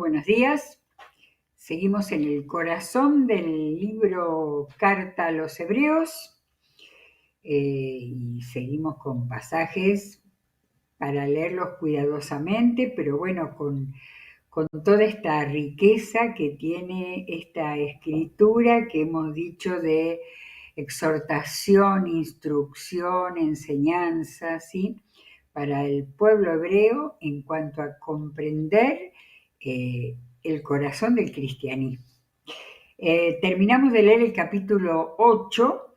buenos días. Seguimos en el corazón del libro Carta a los Hebreos y seguimos con pasajes para leerlos cuidadosamente, pero bueno, con toda esta riqueza que tiene esta escritura que hemos dicho de exhortación, instrucción, enseñanza, ¿sí? Para el pueblo hebreo en cuanto a comprender el corazón del cristianismo. Terminamos de leer el capítulo 8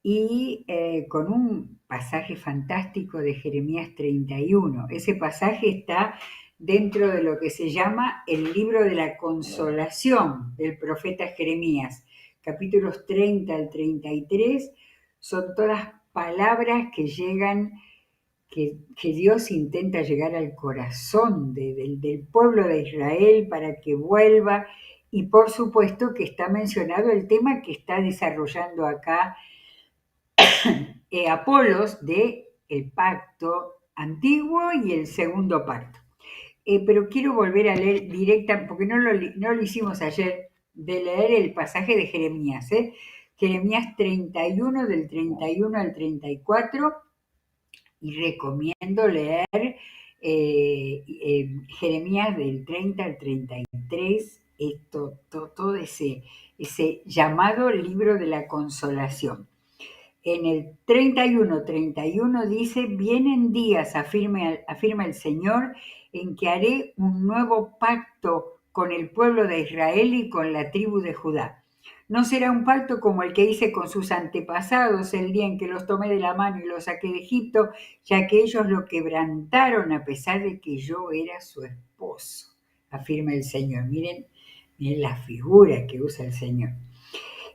y con un pasaje fantástico de Jeremías 31. Ese pasaje está dentro de lo que se llama el libro de la consolación del profeta Jeremías. Capítulos 30 al 33 son todas palabras que llegan, que Dios intenta llegar al corazón del pueblo de Israel para que vuelva, y por supuesto que está mencionado el tema que está desarrollando acá Apolos de el pacto antiguo y el segundo pacto. Pero quiero volver a leer directa, porque no lo hicimos ayer, de leer el pasaje de Jeremías. Jeremías 31, del 31 al 34, y recomiendo leer Jeremías del 30 al 33, todo ese llamado libro de la consolación. En el 31 dice: vienen días, afirma el Señor, en que haré un nuevo pacto con el pueblo de Israel y con la tribu de Judá. No será un pacto como el que hice con sus antepasados el día en que los tomé de la mano y los saqué de Egipto, ya que ellos lo quebrantaron a pesar de que yo era su esposo, afirma el Señor. Miren la figura que usa el Señor.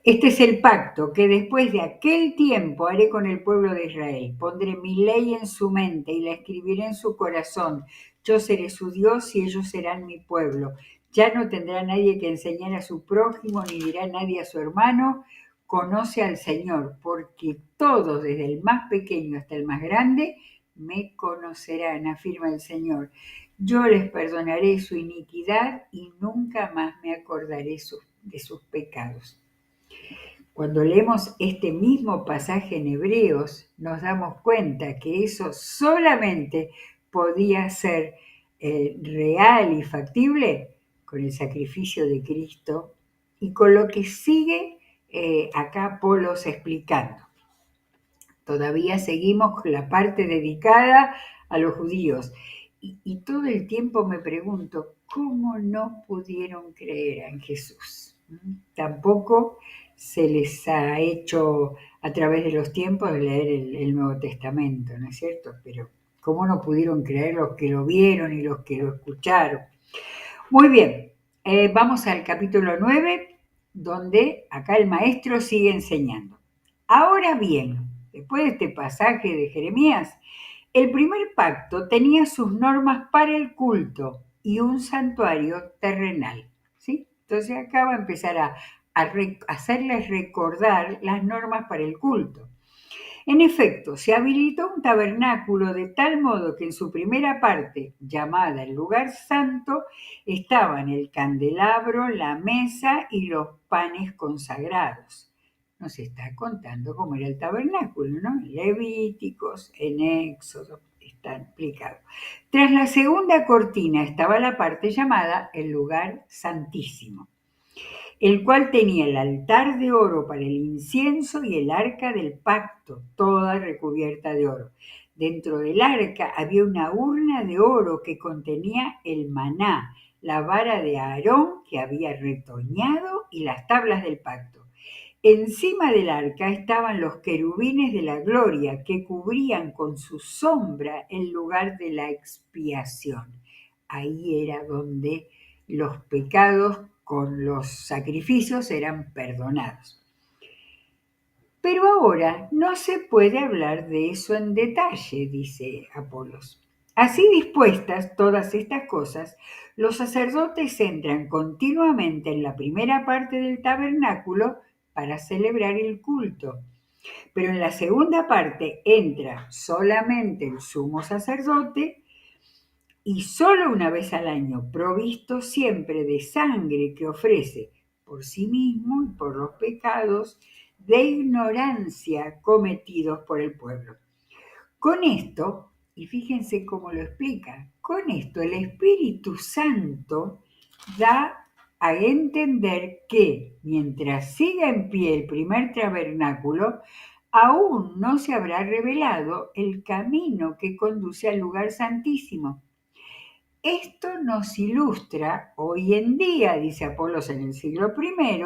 Este es el pacto que después de aquel tiempo haré con el pueblo de Israel. Pondré mi ley en su mente y la escribiré en su corazón. Yo seré su Dios y ellos serán mi pueblo. Ya no tendrá nadie que enseñar a su prójimo, ni dirá nadie a su hermano: conoce al Señor, porque todos, desde el más pequeño hasta el más grande, me conocerán, afirma el Señor. Yo les perdonaré su iniquidad y nunca más me acordaré de sus pecados. Cuando leemos este mismo pasaje en Hebreos, nos damos cuenta que eso solamente podía ser real y factible con el sacrificio de Cristo y con lo que sigue acá Apolos explicando. Todavía seguimos con la parte dedicada a los judíos. Y todo el tiempo me pregunto, ¿cómo no pudieron creer en Jesús? Tampoco se les ha hecho a través de los tiempos leer el Nuevo Testamento, ¿no es cierto? Pero ¿cómo no pudieron creer los que lo vieron y los que lo escucharon? Muy bien, vamos al capítulo 9, donde acá el maestro sigue enseñando. Ahora bien, después de este pasaje de Jeremías, el primer pacto tenía sus normas para el culto y un santuario terrenal, ¿sí? Entonces acá va a empezar a hacerles recordar las normas para el culto. En efecto, se habilitó un tabernáculo de tal modo que en su primera parte, llamada el lugar santo, estaban el candelabro, la mesa y los panes consagrados. Nos está contando cómo era el tabernáculo, ¿no? En Levíticos, en Éxodo, está explicado. Tras la segunda cortina estaba la parte llamada el lugar santísimo, el cual tenía el altar de oro para el incienso y el arca del pacto, toda recubierta de oro. Dentro del arca había una urna de oro que contenía el maná, la vara de Aarón que había retoñado y las tablas del pacto. Encima del arca estaban los querubines de la gloria que cubrían con su sombra el lugar de la expiación. Ahí era donde los pecados con los sacrificios eran perdonados. Pero ahora no se puede hablar de eso en detalle, dice Apolos. Así dispuestas todas estas cosas, los sacerdotes entran continuamente en la primera parte del tabernáculo para celebrar el culto. Pero en la segunda parte entra solamente el sumo sacerdote y solo una vez al año, provisto siempre de sangre que ofrece por sí mismo y por los pecados de ignorancia cometidos por el pueblo. Con esto, y fíjense cómo lo explica, con esto el Espíritu Santo da a entender que mientras siga en pie el primer tabernáculo, aún no se habrá revelado el camino que conduce al lugar santísimo. Esto nos ilustra hoy en día, dice Apolos en el siglo I,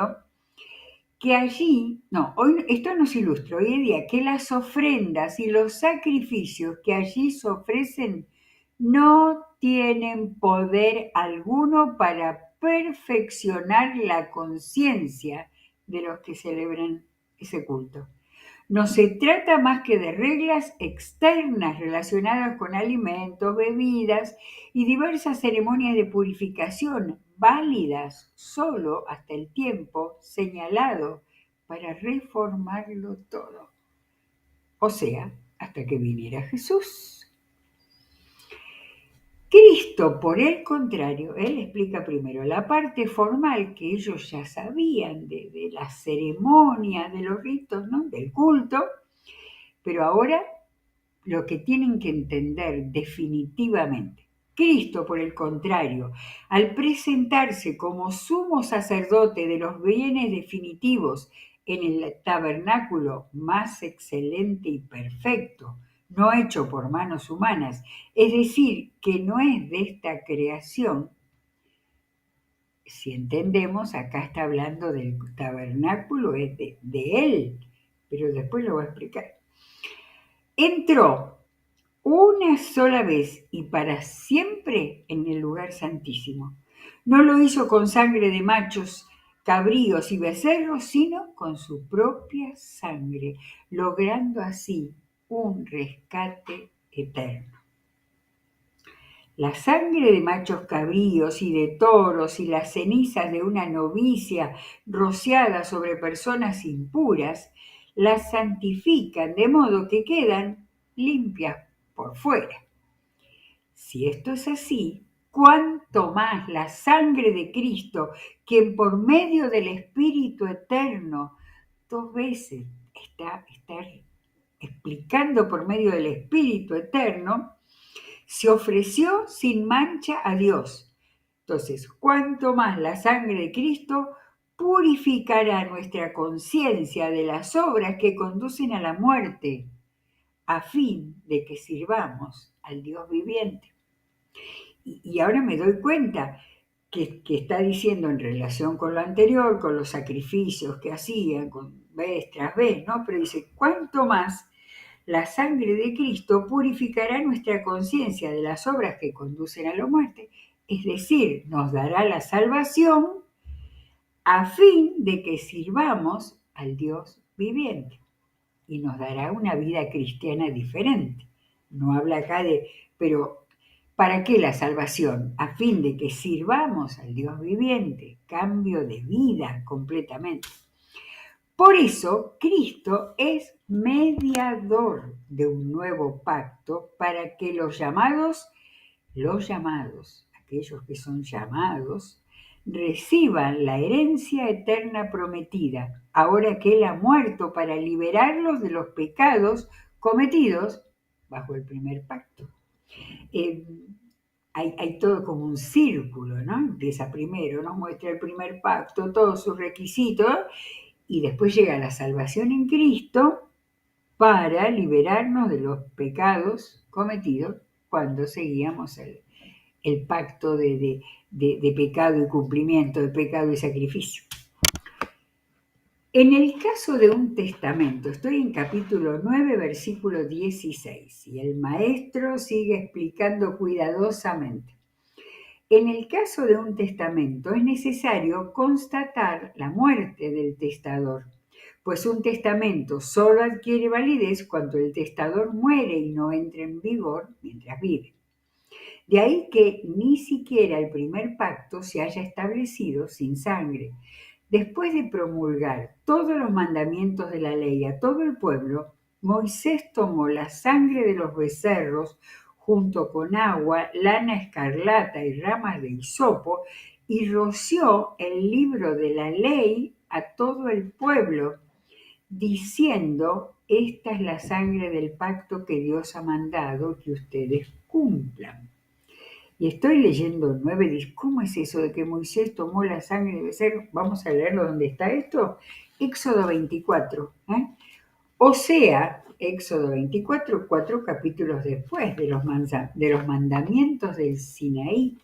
que allí, no, hoy, esto nos ilustra hoy en día que las ofrendas y los sacrificios que allí se ofrecen no tienen poder alguno para perfeccionar la conciencia de los que celebran ese culto. No se trata más que de reglas externas relacionadas con alimentos, bebidas y diversas ceremonias de purificación, válidas solo hasta el tiempo señalado para reformarlo todo. O sea, hasta que viniera Jesús. Cristo, por el contrario, él explica primero la parte formal que ellos ya sabían de la ceremonia, de los ritos, ¿no? Del culto, pero ahora lo que tienen que entender definitivamente. Cristo, por el contrario, al presentarse como sumo sacerdote de los bienes definitivos en el tabernáculo más excelente y perfecto, no hecho por manos humanas, es decir, que no es de esta creación, si entendemos, acá está hablando del tabernáculo, es de él, pero después lo voy a explicar. Entró una sola vez y para siempre en el lugar santísimo. No lo hizo con sangre de machos, cabríos y becerros, sino con su propia sangre, logrando así un rescate eterno. La sangre de machos cabríos y de toros y las cenizas de una novicia rociadas sobre personas impuras las santifican de modo que quedan limpias por fuera. Si esto es así, cuánto más la sangre de Cristo, quien por medio del Espíritu Eterno, dos veces está explicando por medio del Espíritu Eterno, se ofreció sin mancha a Dios. Entonces, cuánto más la sangre de Cristo purificará nuestra conciencia de las obras que conducen a la muerte, a fin de que sirvamos al Dios viviente. Y ahora me doy cuenta que está diciendo en relación con lo anterior, con los sacrificios que hacían, con vez tras vez, ¿no? Pero dice, cuánto más la sangre de Cristo purificará nuestra conciencia de las obras que conducen a la muerte, es decir, nos dará la salvación a fin de que sirvamos al Dios viviente y nos dará una vida cristiana diferente. No habla acá pero ¿para qué la salvación? A fin de que sirvamos al Dios viviente, cambio de vida completamente. Por eso, Cristo es mediador de un nuevo pacto para que los llamados, aquellos que son llamados, reciban la herencia eterna prometida, ahora que Él ha muerto para liberarlos de los pecados cometidos bajo el primer pacto. Eh, hay todo como un círculo, ¿no? Empieza primero, nos muestra el primer pacto, todos sus requisitos, y después llega la salvación en Cristo para liberarnos de los pecados cometidos cuando seguíamos el pacto de pecado y cumplimiento, de pecado y sacrificio. En el caso de un testamento, estoy en capítulo 9, versículo 16, y el maestro sigue explicando cuidadosamente. En el caso de un testamento es necesario constatar la muerte del testador, pues un testamento solo adquiere validez cuando el testador muere y no entra en vigor mientras vive. De ahí que ni siquiera el primer pacto se haya establecido sin sangre. Después de promulgar todos los mandamientos de la ley a todo el pueblo, Moisés tomó la sangre de los becerros junto con agua, lana escarlata y ramas de hisopo, y roció el libro de la ley a todo el pueblo, diciendo: esta es la sangre del pacto que Dios ha mandado que ustedes cumplan. Y estoy leyendo 9, dice, ¿cómo es eso de que Moisés tomó la sangre de becerro? Vamos a leerlo, ¿dónde está esto? Éxodo 24. O sea, Éxodo 24, 4 capítulos después de los mandamientos del Sinaí.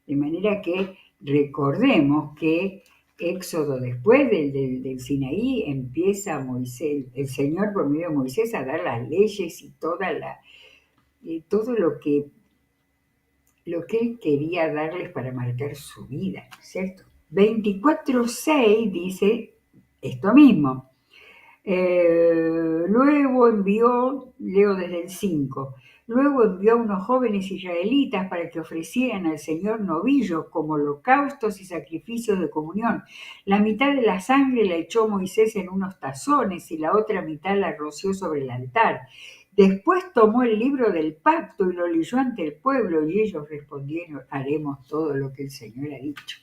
De manera que recordemos que Éxodo, después del Sinaí, empieza Moisés, el Señor por medio de Moisés a dar las leyes y todo lo que él quería darles para marcar su vida, ¿cierto? 24:6 dice esto mismo. Luego envió, leo desde el 5, luego envió a unos jóvenes israelitas para que ofrecieran al Señor novillos como holocaustos y sacrificios de comunión. La mitad de la sangre la echó Moisés en unos tazones y la otra mitad la roció sobre el altar. Después tomó el libro del pacto y lo leyó ante el pueblo, y ellos respondieron: haremos todo lo que el Señor ha dicho.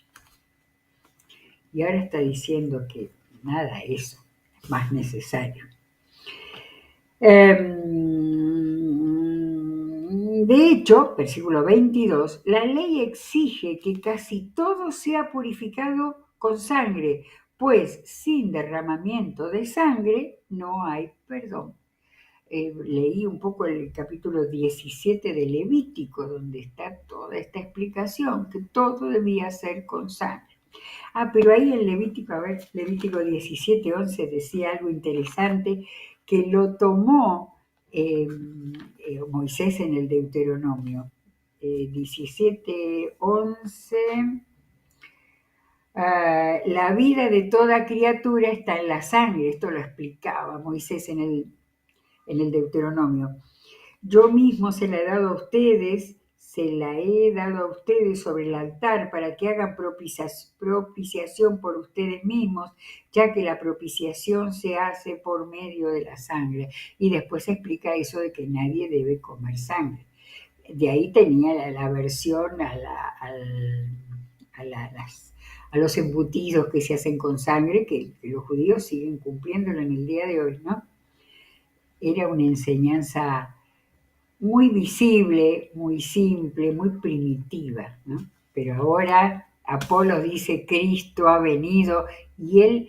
Y ahora está diciendo que nada de eso es más necesario. De hecho, versículo 22, la ley exige que casi todo sea purificado con sangre, pues sin derramamiento de sangre no hay perdón. Leí un poco el capítulo 17 de Levítico, donde está toda esta explicación, que todo debía ser con sangre. Pero ahí en Levítico 17:11 decía algo interesante, que lo tomó Moisés en el Deuteronomio. 17:11, la vida de toda criatura está en la sangre. Esto lo explicaba Moisés en el Deuteronomio. Yo mismo se la he dado a ustedes sobre el altar para que hagan propiciación por ustedes mismos, ya que la propiciación se hace por medio de la sangre. Y después explica eso de que nadie debe comer sangre. De ahí tenía la aversión a los embutidos que se hacen con sangre, que los judíos siguen cumpliéndolo en el día de hoy, ¿no? Era una enseñanza muy visible, muy simple, muy primitiva, ¿no? Pero ahora Apolo dice: Cristo ha venido, y él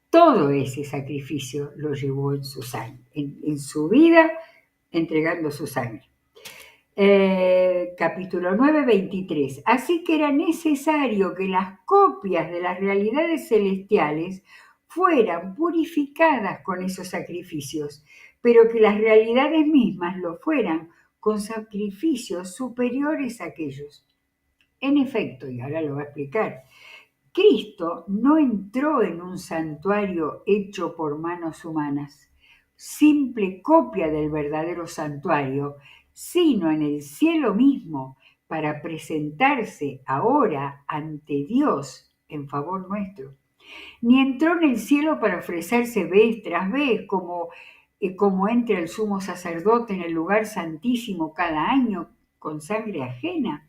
todo ese sacrificio lo llevó en su sangre, en su vida, entregando su sangre. Capítulo 9, 23. Así que era necesario que las copias de las realidades celestiales fueran purificadas con esos sacrificios, pero que las realidades mismas lo fueran con sacrificios superiores a aquellos. En efecto, y ahora lo va a explicar, Cristo no entró en un santuario hecho por manos humanas, simple copia del verdadero santuario, sino en el cielo mismo, para presentarse ahora ante Dios en favor nuestro. Ni entró en el cielo para ofrecerse vez tras vez, como entra el sumo sacerdote en el lugar santísimo cada año con sangre ajena.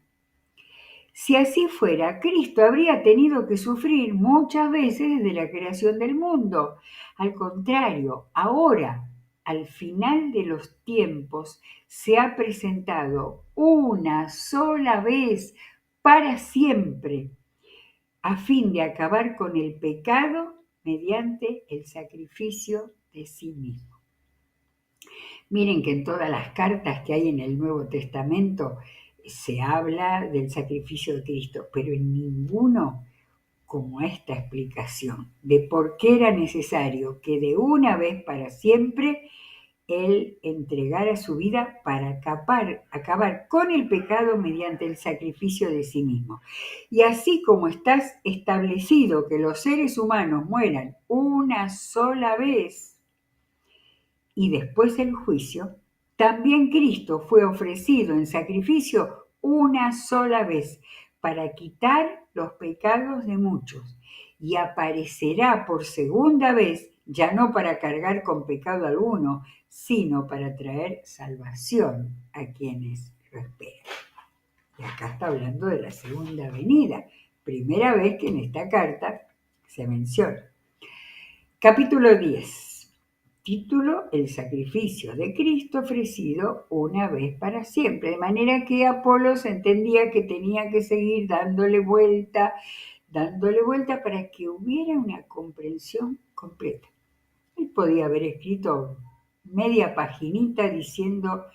Si así fuera, Cristo habría tenido que sufrir muchas veces desde la creación del mundo. Al contrario, ahora, al final de los tiempos, se ha presentado una sola vez para siempre, a fin de acabar con el pecado mediante el sacrificio de sí mismo. Miren que en todas las cartas que hay en el Nuevo Testamento se habla del sacrificio de Cristo, pero en ninguno como esta explicación de por qué era necesario que de una vez para siempre Él entregara su vida para acabar con el pecado mediante el sacrificio de sí mismo. Y así como está establecido que los seres humanos mueran una sola vez y después el juicio, también Cristo fue ofrecido en sacrificio una sola vez para quitar los pecados de muchos, y aparecerá por segunda vez ya no para cargar con pecado alguno, sino para traer salvación a quienes lo esperan. Y acá está hablando de la segunda venida, primera vez que en esta carta se menciona. Capítulo 10. Título: El sacrificio de Cristo ofrecido una vez para siempre. De manera que Apolos entendía que tenía que seguir dándole vuelta para que hubiera una comprensión completa. Él podía haber escrito media paginita diciendo,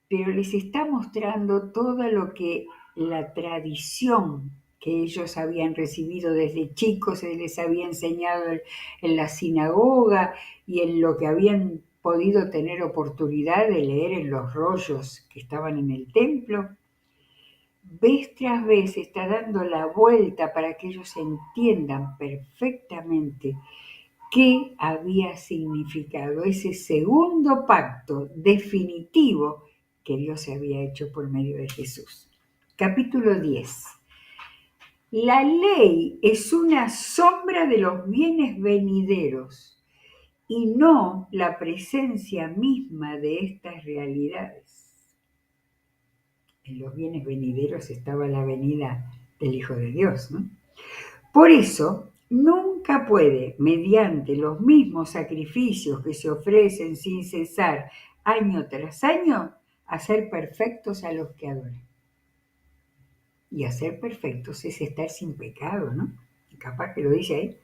pero les está mostrando todo lo que la tradición que ellos habían recibido desde chicos, se les había enseñado en la sinagoga y en lo que habían podido tener oportunidad de leer en los rollos que estaban en el templo. Vez tras vez está dando la vuelta para que ellos entiendan perfectamente qué había significado ese segundo pacto definitivo que Dios se había hecho por medio de Jesús. Capítulo 10. La ley es una sombra de los bienes venideros y no la presencia misma de estas realidades. En los bienes venideros estaba la venida del Hijo de Dios, ¿no? Por eso, nunca puede, mediante los mismos sacrificios que se ofrecen sin cesar año tras año, hacer perfectos a los que adoran. Y hacer perfectos es estar sin pecado, ¿no? Capaz que lo dice ahí.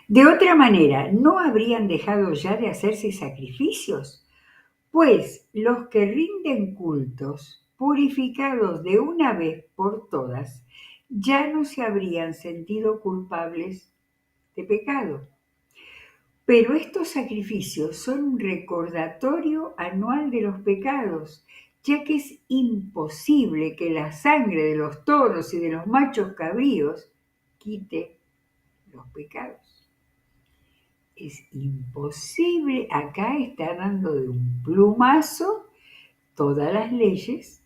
De otra manera, ¿no habrían dejado ya de hacerse sacrificios? Pues los que rinden cultos, purificados de una vez por todas, ya no se habrían sentido culpables de pecado. Pero estos sacrificios son un recordatorio anual de los pecados, ya que es imposible que la sangre de los toros y de los machos cabríos quite los pecados. Es imposible, acá está dando de un plumazo todas las leyes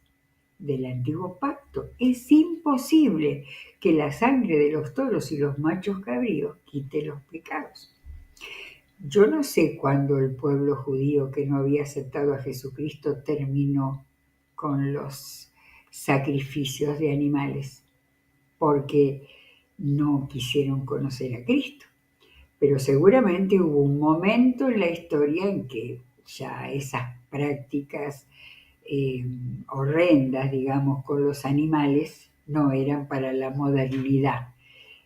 del antiguo pacto. Es imposible que la sangre de los toros y los machos cabríos quite los pecados. Yo no sé cuándo el pueblo judío que no había aceptado a Jesucristo terminó con los sacrificios de animales, porque no quisieron conocer a Cristo. Pero seguramente hubo un momento en la historia en que ya esas prácticas horrendas, digamos, con los animales no eran para la modernidad.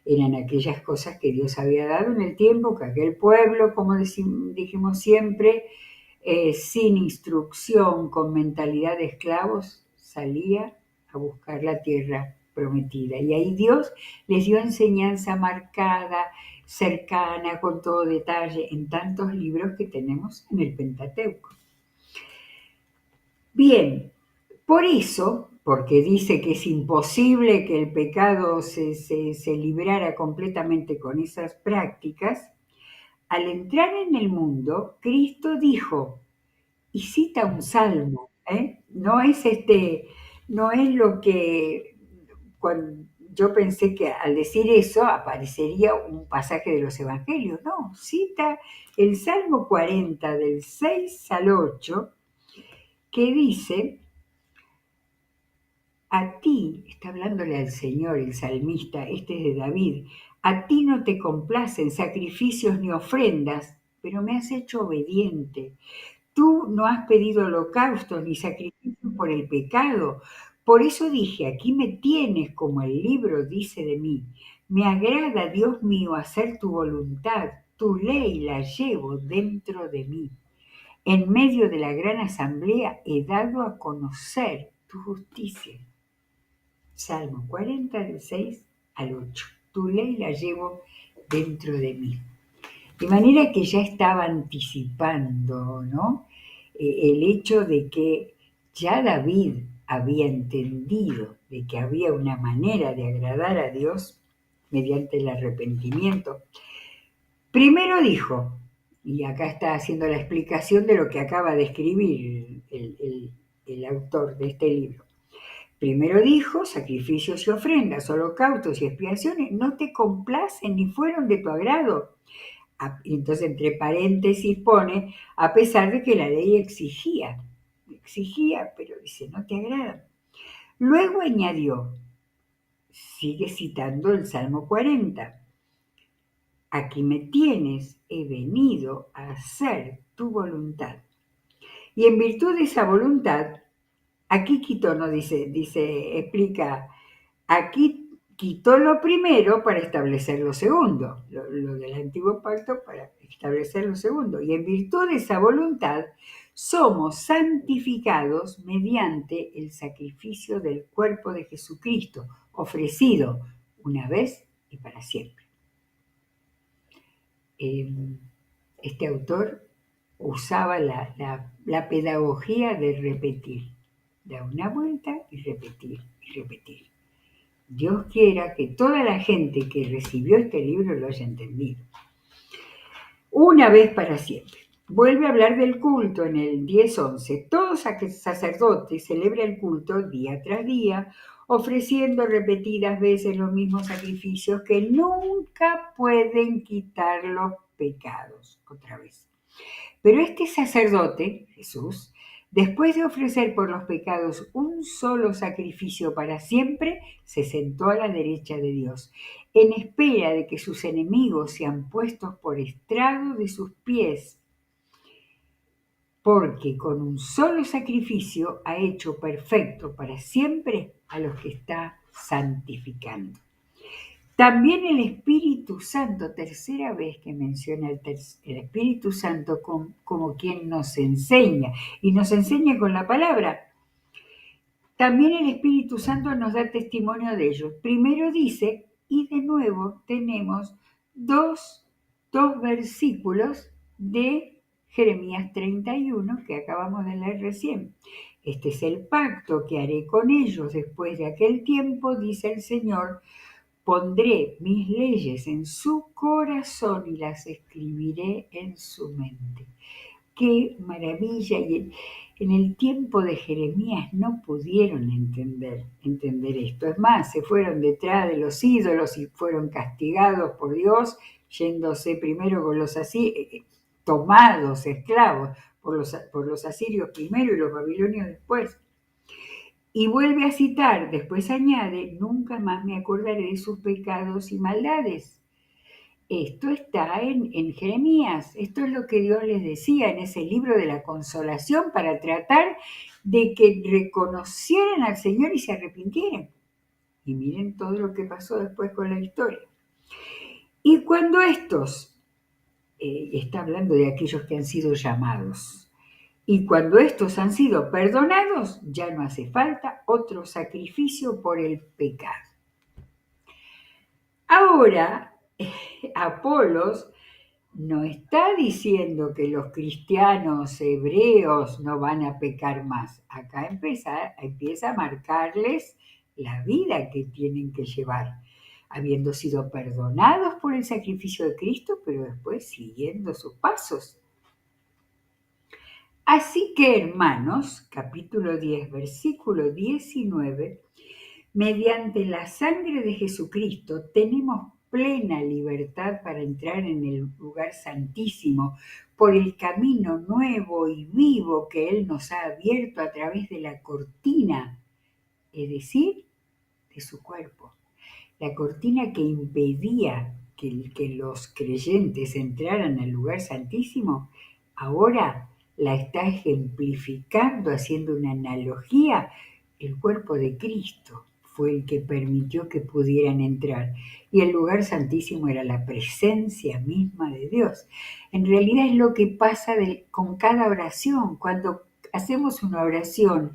Eran aquellas cosas que Dios había dado en el tiempo que aquel pueblo, como dijimos siempre, sin instrucción, con mentalidad de esclavos, salía a buscar la tierra prometida. Y ahí Dios les dio enseñanza marcada, cercana, con todo detalle, en tantos libros que tenemos en el Pentateuco. Bien, por eso, porque dice que es imposible que el pecado se librara completamente con esas prácticas, al entrar en el mundo, Cristo dijo, y cita un salmo, no es lo que cuando yo pensé que al decir eso aparecería un pasaje de los evangelios, no, cita el Salmo 40 del 6 al 8, que dice, a ti, está hablándole al Señor, el salmista, este es de David, a ti no te complacen sacrificios ni ofrendas, pero me has hecho obediente. Tú no has pedido holocaustos ni sacrificios por el pecado. Por eso dije, aquí me tienes como el libro dice de mí. Me agrada, Dios mío, hacer tu voluntad. Tu ley la llevo dentro de mí. En medio de la gran asamblea he dado a conocer tu justicia. Salmo 40, del 6 al 8. Tu ley la llevo dentro de mí. De manera que ya estaba anticipando, ¿no? El hecho de que ya David había entendido de que había una manera de agradar a Dios mediante el arrepentimiento. Primero dijo, y acá está haciendo la explicación de lo que acaba de escribir el autor de este libro. Primero dijo, sacrificios y ofrendas, holocaustos y expiaciones no te complacen ni fueron de tu agrado. Y entonces entre paréntesis pone, a pesar de que la ley exigía, pero dice, no te agrada. Luego añadió, sigue citando el Salmo 40, aquí me tienes, he venido a hacer tu voluntad. Y en virtud de esa voluntad, aquí quitó, no dice, explica, aquí quitó lo primero para establecer lo segundo, lo del antiguo pacto para establecer lo segundo. Y en virtud de esa voluntad, somos santificados mediante el sacrificio del cuerpo de Jesucristo, ofrecido una vez y para siempre. Este autor usaba la pedagogía de repetir, dar una vuelta y repetir y repetir. Dios quiera que toda la gente que recibió este libro lo haya entendido. Una vez para siempre. Vuelve a hablar del culto en el 10:11. Todo sacerdote celebra el culto día tras día, ofreciendo repetidas veces los mismos sacrificios que nunca pueden quitar los pecados. Otra vez. Pero este sacerdote, Jesús, después de ofrecer por los pecados un solo sacrificio para siempre, se sentó a la derecha de Dios, en espera de que sus enemigos sean puestos por estrado de sus pies, porque con un solo sacrificio ha hecho perfecto para siempre a los que está santificando. También el Espíritu Santo, tercera vez que menciona el Espíritu Santo como quien nos enseña, y nos enseña con la palabra. También el Espíritu Santo nos da testimonio de ello. Primero dice, y de nuevo tenemos dos versículos de Jeremías 31 que acabamos de leer recién. Este es el pacto que haré con ellos después de aquel tiempo, dice el Señor. Pondré mis leyes en su corazón y las escribiré en su mente. ¡Qué maravilla! Y en el tiempo de Jeremías no pudieron entender esto. Es más, se fueron detrás de los ídolos y fueron castigados por Dios, yéndose primero con los asirios, tomados esclavos por los asirios primero y los babilonios después. Y vuelve a citar, después añade, nunca más me acordaré de sus pecados y maldades. Esto está en Jeremías, esto es lo que Dios les decía en ese libro de la consolación para tratar de que reconocieran al Señor y se arrepintieran. Y miren todo lo que pasó después con la historia. Y cuando estos, está hablando de aquellos que han sido llamados, y cuando estos han sido perdonados, ya no hace falta otro sacrificio por el pecado. Ahora, Apolos no está diciendo que los cristianos hebreos no van a pecar más. Acá empieza a marcarles la vida que tienen que llevar, habiendo sido perdonados por el sacrificio de Cristo, pero después siguiendo sus pasos. Así que, hermanos, capítulo 10, versículo 19, mediante la sangre de Jesucristo tenemos plena libertad para entrar en el lugar santísimo por el camino nuevo y vivo que Él nos ha abierto a través de la cortina, es decir, de su cuerpo. La cortina que impedía que los creyentes entraran al lugar santísimo, ahora la está ejemplificando, haciendo una analogía. El cuerpo de Cristo fue el que permitió que pudieran entrar. Y el lugar santísimo era la presencia misma de Dios. En realidad es lo que pasa con cada oración. Cuando hacemos una oración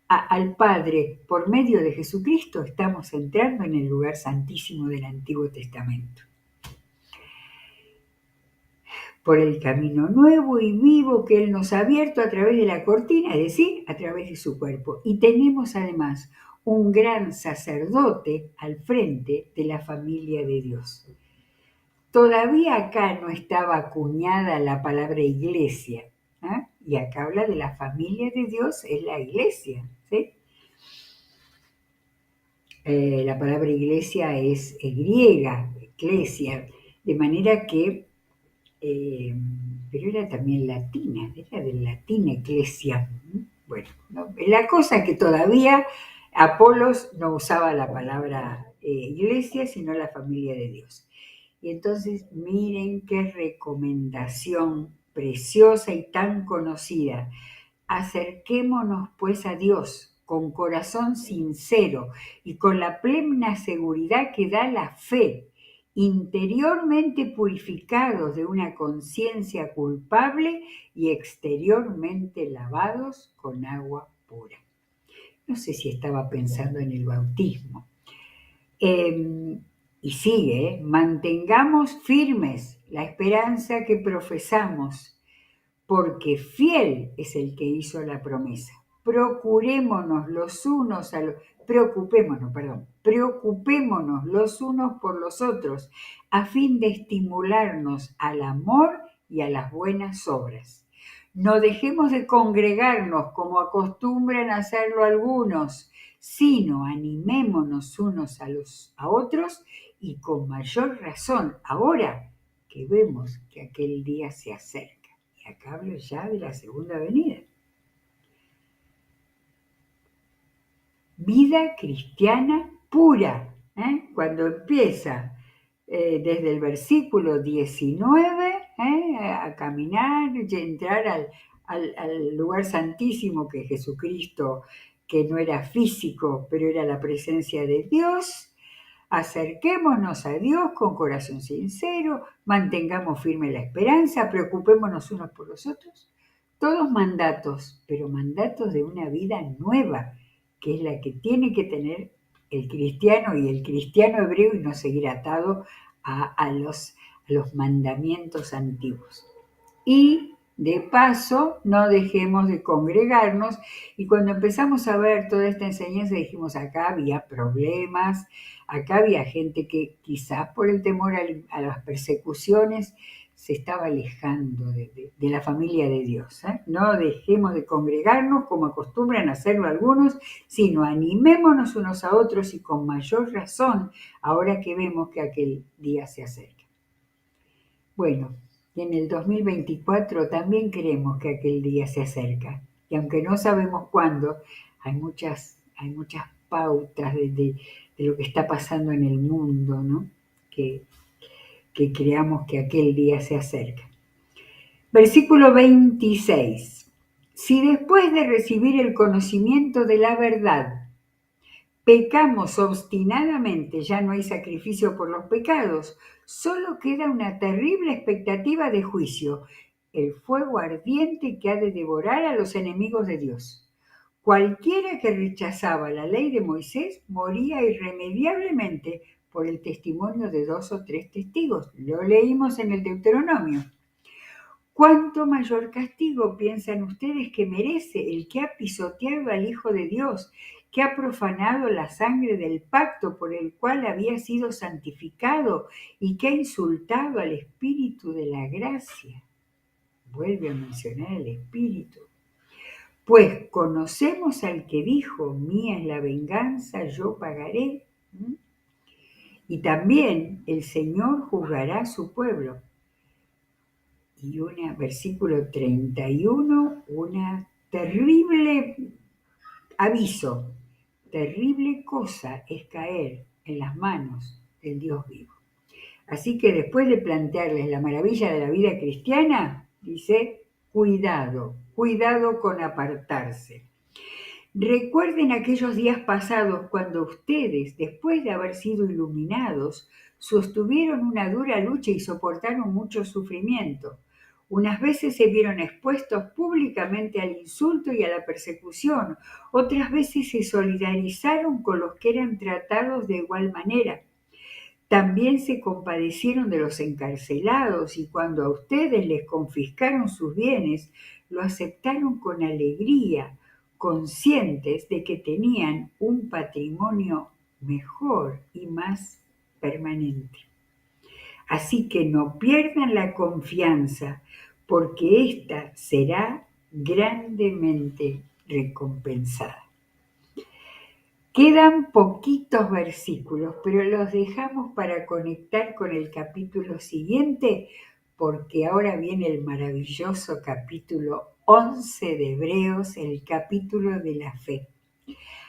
al Padre por medio de Jesucristo, estamos entrando en el lugar santísimo del Antiguo Testamento. Por el camino nuevo y vivo que Él nos ha abierto a través de la cortina, es decir, a través de su cuerpo. Y tenemos además un gran sacerdote al frente de la familia de Dios. Todavía acá no estaba acuñada la palabra iglesia, ¿eh? Y acá habla de la familia de Dios, es la iglesia, ¿sí? La palabra iglesia es griega, eclesia, de manera que pero era también latina, era del latín eclesia. Bueno, la cosa es que todavía Apolos no usaba la palabra iglesia, sino la familia de Dios. Y entonces miren qué recomendación preciosa y tan conocida. Acerquémonos pues a Dios con corazón sincero y con la plena seguridad que da la fe, interiormente purificados de una conciencia culpable y exteriormente lavados con agua pura. No sé si estaba pensando en el bautismo. Y sigue, mantengamos firmes la esperanza que profesamos porque fiel es el que hizo la promesa. Preocupémonos los unos por los otros, a fin de estimularnos al amor y a las buenas obras. No dejemos de congregarnos como acostumbran a hacerlo algunos, sino animémonos unos a otros y con mayor razón ahora que vemos que aquel día se acerca. Y acá hablo ya de la segunda venida. Vida cristiana pura, cuando empieza desde el versículo 19 a caminar, y entrar al lugar santísimo que es Jesucristo, que no era físico, pero era la presencia de Dios. Acerquémonos a Dios con corazón sincero, mantengamos firme la esperanza, preocupémonos unos por los otros. Todos mandatos, pero mandatos de una vida nueva, que es la que tiene que tener el cristiano y el cristiano hebreo y no seguir atado a los mandamientos antiguos. Y de paso, no dejemos de congregarnos. Y cuando empezamos a ver toda esta enseñanza, dijimos, acá había problemas, acá había gente que quizás por el temor a las persecuciones se estaba alejando de la familia de Dios. No dejemos de congregarnos como acostumbran a hacerlo algunos, sino animémonos unos a otros y con mayor razón ahora que vemos que aquel día se acerca. Bueno, y en el 2024 también creemos que aquel día se acerca. Y aunque no sabemos cuándo, hay muchas pautas de lo que está pasando en el mundo, ¿no? Que creamos que aquel día se acerca. Versículo 26. Si después de recibir el conocimiento de la verdad, pecamos obstinadamente, ya no hay sacrificio por los pecados, solo queda una terrible expectativa de juicio, el fuego ardiente que ha de devorar a los enemigos de Dios. Cualquiera que rechazaba la ley de Moisés moría irremediablemente por el testimonio de 2 o 3 testigos. Lo leímos en el Deuteronomio. ¿Cuánto mayor castigo piensan ustedes que merece el que ha pisoteado al Hijo de Dios, que ha profanado la sangre del pacto por el cual había sido santificado y que ha insultado al Espíritu de la gracia? Vuelve a mencionar el Espíritu. Pues conocemos al que dijo, mía es la venganza, yo pagaré. Y también el Señor juzgará a su pueblo. Y versículo 31, una terrible aviso, terrible cosa es caer en las manos del Dios vivo. Así que después de plantearles la maravilla de la vida cristiana, dice, cuidado, cuidado con apartarse. Recuerden aquellos días pasados cuando ustedes, después de haber sido iluminados, sostuvieron una dura lucha y soportaron mucho sufrimiento. Unas veces se vieron expuestos públicamente al insulto y a la persecución, otras veces se solidarizaron con los que eran tratados de igual manera. También se compadecieron de los encarcelados y cuando a ustedes les confiscaron sus bienes, lo aceptaron con alegría, conscientes de que tenían un patrimonio mejor y más permanente. Así que no pierdan la confianza, porque ésta será grandemente recompensada. Quedan poquitos versículos, pero los dejamos para conectar con el capítulo siguiente, porque ahora viene el maravilloso capítulo 11 de Hebreos, el capítulo de la fe.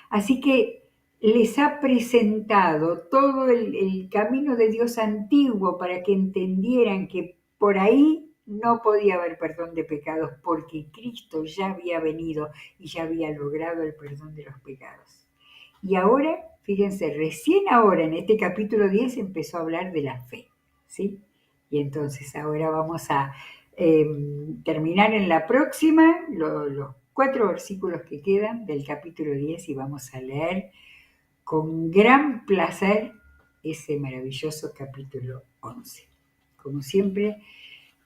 Así que les ha presentado todo el camino de Dios antiguo para que entendieran que por ahí no podía haber perdón de pecados porque Cristo ya había venido y ya había logrado el perdón de los pecados. Y ahora, fíjense, recién ahora en este capítulo 10 empezó a hablar de la fe, ¿sí? Y entonces ahora vamos a eh, terminar en la próxima los 4 versículos que quedan del capítulo 10 y vamos a leer con gran placer ese maravilloso capítulo 11. Como siempre,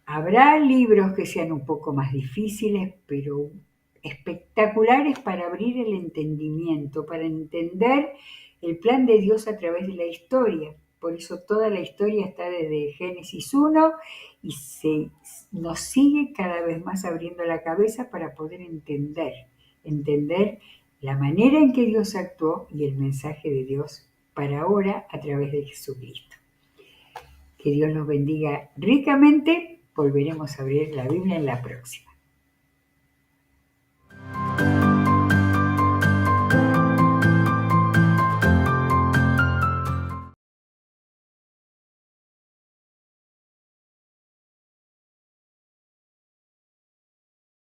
habrá libros que sean un poco más difíciles, pero espectaculares para abrir el entendimiento, para entender el plan de Dios a través de la historia. Por eso toda la historia está desde Génesis 1 y nos sigue cada vez más abriendo la cabeza para poder entender la manera en que Dios actuó y el mensaje de Dios para ahora a través de Jesucristo. Que Dios los bendiga ricamente. Volveremos a abrir la Biblia en la próxima.